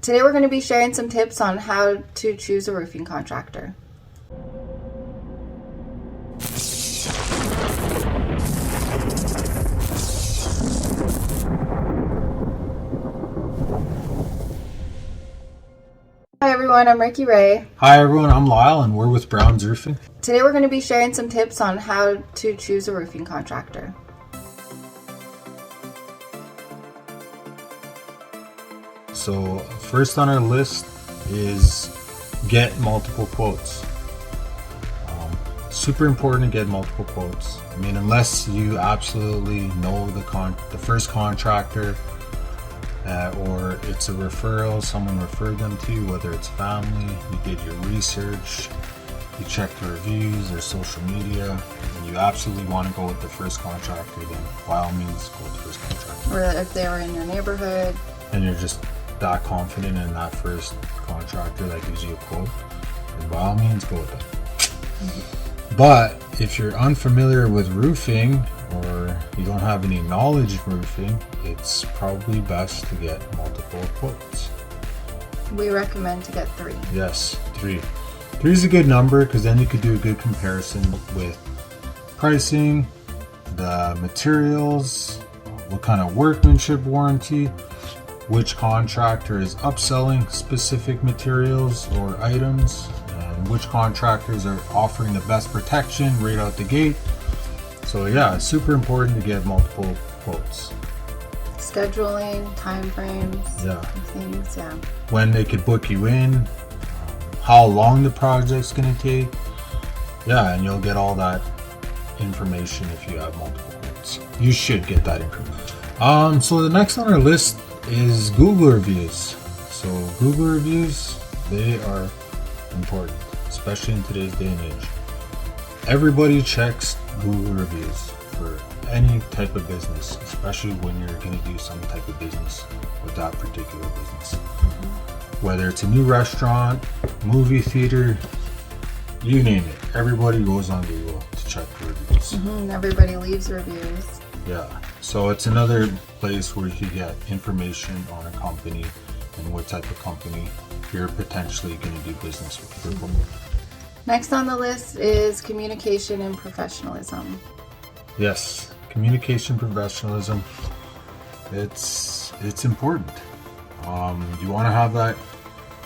Today we're going to be sharing some tips on how to choose a roofing contractor. Hi everyone, I'm Ricky Ray. Hi everyone, I'm Lyle and we're with Browns Roofing. Today we're going to be sharing some tips on how to choose a roofing contractor. So first on our list is get multiple quotes. Super important to get multiple quotes. I mean, unless you absolutely know the first contractor or it's a referral, someone referred them to you, whether it's family, you did your research, you checked the reviews, their social media, and you absolutely want to go with the first contractor, then by all means go with the first contractor. Or if they were in your neighborhood. And you're just that confident in that first contractor that gives you a quote, then by all means go with them. Mm-hmm. But if you're unfamiliar with roofing or you don't have any knowledge of roofing, it's probably best to get multiple quotes. We recommend to get 3. Yes, 3. 3 is a good number because then you could do a good comparison with pricing, the materials, what kind of workmanship warranty, which contractor is upselling specific materials or items, and which contractors are offering the best protection right out the gate. So yeah, it's super important to get multiple quotes. Scheduling, time frames, things, when they could book you in, how long the project's going to take. Yeah, and you'll get all that information if you have multiple quotes. You should get that information. So the next on our list is Google reviews. So Google reviews, they are important, especially in today's day and age. Everybody checks Google reviews for any type of business, especially when you're going to do some type of business with that particular business. Mm-hmm. Whether it's a new restaurant, movie theater, you name it. Everybody goes on Google to check the reviews. Mm-hmm. Everybody leaves reviews. Yeah, so it's another place where you can get information on a company and what type of company you're potentially going to do business with. Mm-hmm. Next on the list is communication and professionalism. Yes, communication, professionalism. It's important. You want to have that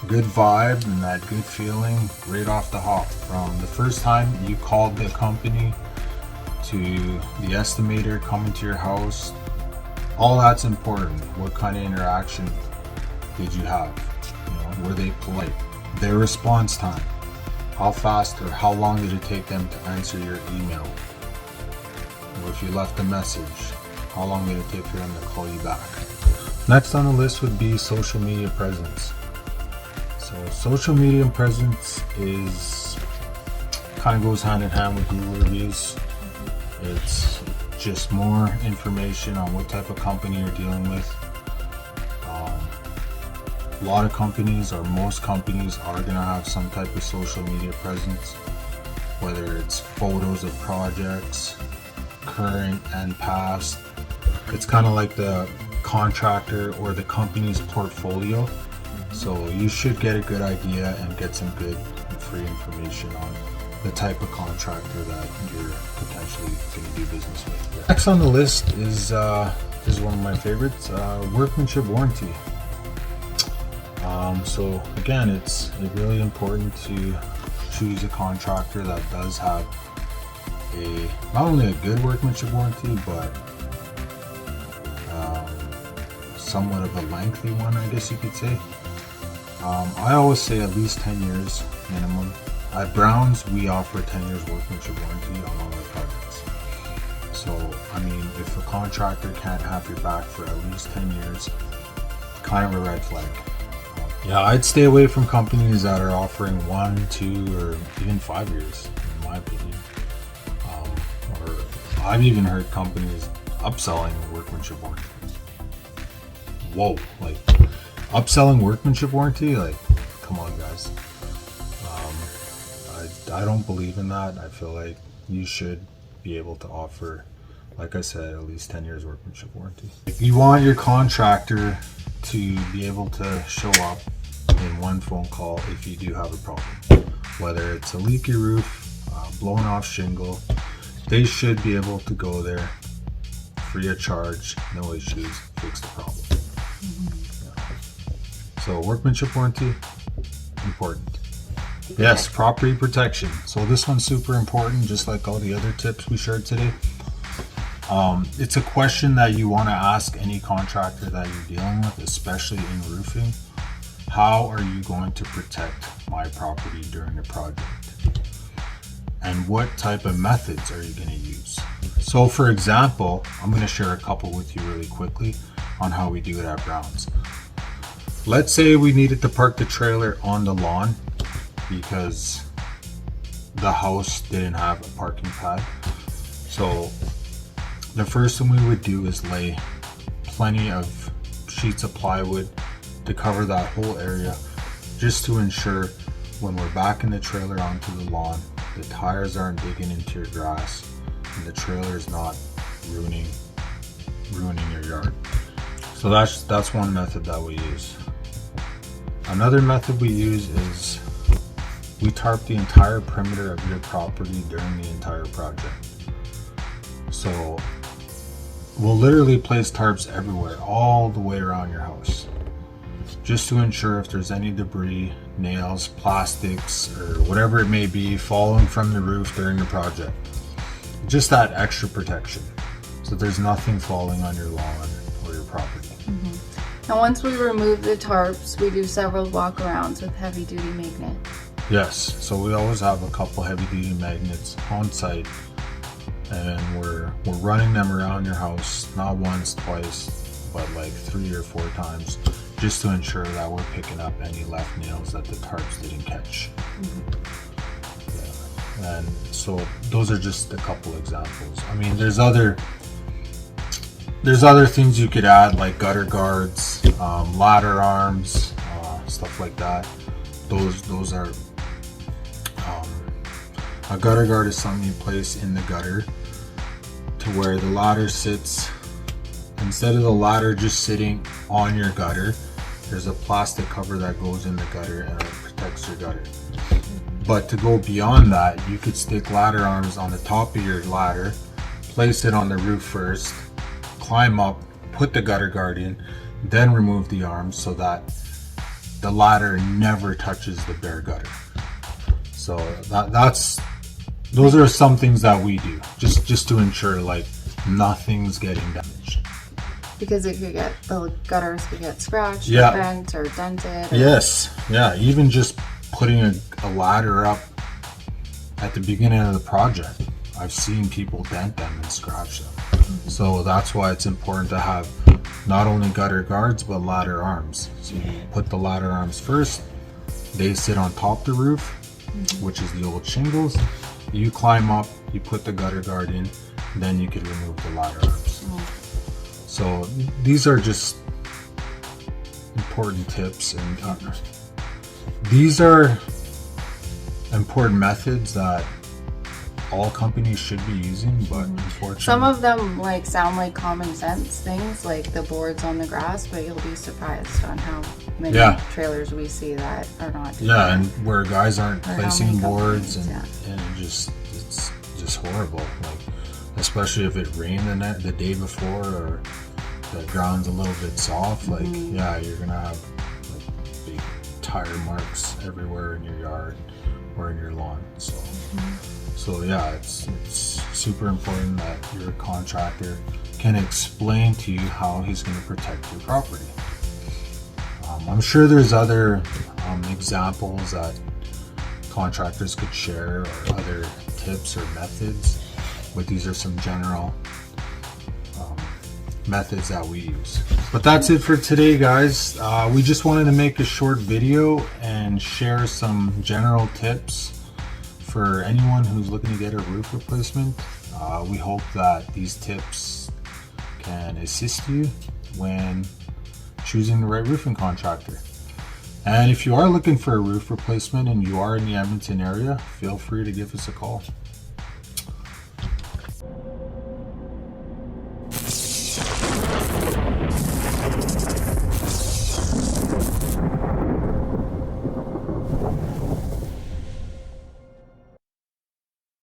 good vibe and that good feeling right off the hop. From the first time you called the company to the estimator coming to your house, all that's important. What kind of interaction did you have? Were they polite? Their response time. How fast or how long did it take them to answer your email? Or if you left a message, how long did it take for them to call you back? Next on the list would be social media presence. So social media presence is kind of goes hand in hand with Google reviews. It's just more information on what type of company you're dealing with. A lot of companies, or most companies, are going to have some type of social media presence, whether it's photos of projects, current and past. It's kind of like the contractor or the company's portfolio. So you should get a good idea and get some good and free information on the type of contractor that you're potentially going to do business with. Next on the list is one of my favorites, workmanship warranty. So again, it's really important to choose a contractor that does have not only a good workmanship warranty, but somewhat of a lengthy one, I guess you could say. I always say at least 10 years minimum. At Browns, we offer 10 years workmanship warranty on all our projects. So, I mean, if a contractor can't have your back for at least 10 years, kind of a red flag. Yeah, I'd stay away from companies that are offering 1, 2, or even 5 years, in my opinion. Or I've even heard companies upselling workmanship warranty. Whoa, like upselling workmanship warranty? Like, come on, guys. I don't believe in that. I feel like you should be able to offer like I said, at least 10 years workmanship warranty. You want your contractor to be able to show up in one phone call if you do have a problem. Whether it's a leaky roof, blown off shingle, they should be able to go there free of charge, no issues, fix the problem. Yeah. So workmanship warranty, important. Yes, property protection. So this one's super important, just like all the other tips we shared today. It's a question that you want to ask any contractor that you're dealing with, especially in roofing. How are you going to protect my property during the project? And what type of methods are you going to use? So for example, I'm going to share a couple with you really quickly on how we do it at Browns. Let's say we needed to park the trailer on the lawn because the house didn't have a parking pad. So the first thing we would do is lay plenty of sheets of plywood to cover that whole area, just to ensure when we're backing the trailer onto the lawn, the tires aren't digging into your grass and the trailer is not ruining your yard. So that's one method that we use. Another method we use is we tarp the entire perimeter of your property during the entire project. So we'll literally place tarps everywhere, all the way around your house, just to ensure if there's any debris, nails, plastics, or whatever it may be falling from the roof during the project. Just that extra protection, so there's nothing falling on your lawn or your property. Now once we remove the tarps, we do several walk-arounds with heavy-duty magnet. Yes, so we always have a couple heavy-duty magnets on site, and we're running them around your house, not once, twice, but like 3 or 4 times, just to ensure that we're picking up any left nails that the tarps didn't catch. Yeah. And so those are just a couple examples. I mean, there's other things you could add, like gutter guards, ladder arms, stuff like that. Those are a gutter guard is something you place in the gutter to where the ladder sits. Instead of the ladder just sitting on your gutter, there's a plastic cover that goes in the gutter and it protects your gutter. But to go beyond that, you could stick ladder arms on the top of your ladder, place it on the roof first, climb up, put the gutter guard in, then remove the arms so that the ladder never touches the bare gutter. So those are some things that we do just to ensure like nothing's getting damaged. Because it could get, the gutters could get scratched, Yeah. or bent, or dented. Or... Yes, yeah, even just putting a ladder up at the beginning of the project, I've seen people dent them and scratch them. So that's why it's important to have not only gutter guards but ladder arms. So you put the ladder arms first, they sit on top of the roof, which is the old shingles. You climb up, you put the gutter guard in, then you can remove the ladder arms. So these are just important tips, and these are important methods that all companies should be using, but unfortunately some of them like sound like common sense things, like the boards on the grass, but you'll be surprised on how many trailers we see that are not doing that. and where guys aren't Or how placing many boards companies, and it's just horrible, like especially if it rained the day before or the ground's a little bit soft, like you're gonna have like big tire marks everywhere in your yard or in your lawn. So yeah, it's super important that your contractor can explain to you how he's going to protect your property. I'm sure there's other examples that contractors could share, or other tips or methods, but these are some general methods that we use. But that's it for today, guys. We just wanted to make a short video and share some general tips for anyone who's looking to get a roof replacement. We hope that these tips can assist you when choosing the right roofing contractor. And if you are looking for a roof replacement and you are in the Edmonton area, feel free to give us a call.